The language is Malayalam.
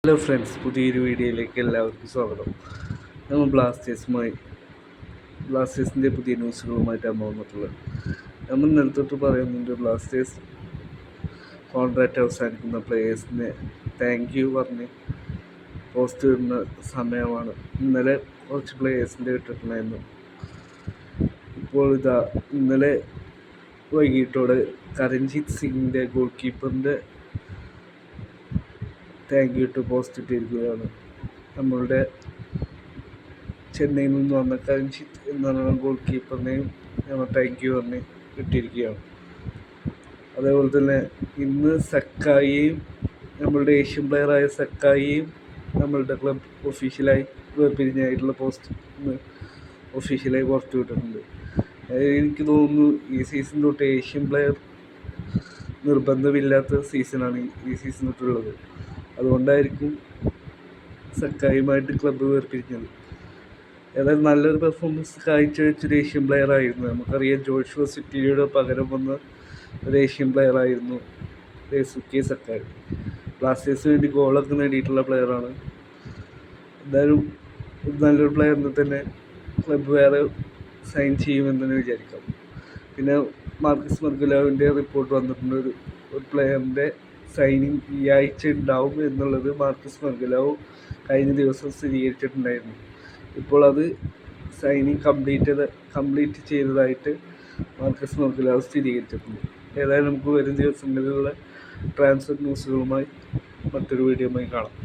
ഹലോ ഫ്രണ്ട്സ്, പുതിയൊരു വീഡിയോയിലേക്ക് എല്ലാവർക്കും സ്വാഗതം. നമ്മൾ ബ്ലാസ്റ്റേഴ്സിൻ്റെ പുതിയ ന്യൂസുകളുമായിട്ടാണ് വന്നിട്ടുള്ളത്. നമ്മൾ നേരത്തെ പറയുന്നുണ്ട്, ബ്ലാസ്റ്റേഴ്സ് കോൺട്രാക്റ്റ് അവസാനിക്കുന്ന പ്ലേയേഴ്സിനെ താങ്ക് യു പറഞ്ഞ് പോസ്റ്റ് ഇടുന്ന സമയമാണ്. ഇന്നലെ കുറച്ച് പ്ലേയേഴ്സിൻ്റെ ഇട്ടിട്ടുണ്ടായിരുന്നു. ഇപ്പോൾ ഇന്നലെ വൈകിട്ടോടെ കരൺജിത്ത് സിംഗിൻ്റെ ഗോൾ കീപ്പറിൻ്റെ താങ്ക് യു ടു പോസ്റ്റ് ഇട്ടിരിക്കുകയാണ്. നമ്മളുടെ ചെന്നൈയിൽ നിന്ന് വന്ന കരൺജിത്ത് എന്ന ഗോൾ കീപ്പറിനെയും നമ്മൾ താങ്ക് യു പറഞ്ഞ് ഇട്ടിരിക്കുകയാണ്. അതേപോലെ തന്നെ ഇന്ന് സക്കായിയെയും, നമ്മളുടെ ഏഷ്യൻ പ്ലെയറായ സക്കായിയെയും നമ്മളുടെ ക്ലബ് ഒഫീഷ്യലായി പിരിഞ്ഞായിട്ടുള്ള പോസ്റ്റ് ഇന്ന് ഒഫീഷ്യലായി പുറത്തു വിട്ടിട്ടുണ്ട്. എനിക്ക് തോന്നുന്നു ഈ സീസൺ തൊട്ട് ഏഷ്യൻ പ്ലെയർ നിർബന്ധമില്ലാത്ത സീസണാണ് ഈ സീസൺ തൊട്ടുള്ളത്. അതുകൊണ്ടായിരിക്കും സക്കായുമായിട്ട് ക്ലബ്ബ് വേർപിരിഞ്ഞത്. ഏതായാലും നല്ലൊരു പെർഫോമൻസ് കാഴ്ചവെച്ചൊരു ഏഷ്യൻ പ്ലെയർ ആയിരുന്നു. നമുക്കറിയാം, ജോഷുവ സിറ്റിയുടെ പകരം വന്ന ഒരു ഏഷ്യൻ പ്ലെയർ ആയിരുന്നു ഡേസുക്കെ സക്കായി. ബ്ലാസ്റ്റേഴ്സിന് വേണ്ടി ഗോളൊക്കെ നേടിയിട്ടുള്ള പ്ലെയറാണ്. എന്തായാലും നല്ലൊരു പ്ലെയറിനെ തന്നെ ക്ലബ്ബ് വേറെ സൈൻ ചെയ്യുമെന്ന് തന്നെ വിചാരിക്കാം. പിന്നെ മാർക്കസ് മർഗുലാവിൻ്റെ റിപ്പോർട്ട് വന്നിട്ടുണ്ട്. ഒരു പ്ലെയറിൻ്റെ സൈനിങ് ഈ ആഴ്ച ഉണ്ടാവും എന്നുള്ളത് മാർക്കസ് മർഗുലാവ് കഴിഞ്ഞ ദിവസം സ്ഥിരീകരിച്ചിട്ടുണ്ടായിരുന്നു. ഇപ്പോൾ അത് സൈനിങ് കംപ്ലീറ്റ് ചെയ്തതായിട്ട് മാർക്കസ് മർഗുലാവ് സ്ഥിരീകരിച്ചിട്ടുണ്ട്. ഏതായാലും നമുക്ക് വരും ദിവസങ്ങളിലുള്ള ട്രാൻസ്ഫർ ന്യൂസുകളുമായി മറ്റൊരു വീഡിയോയുമായി കാണാം.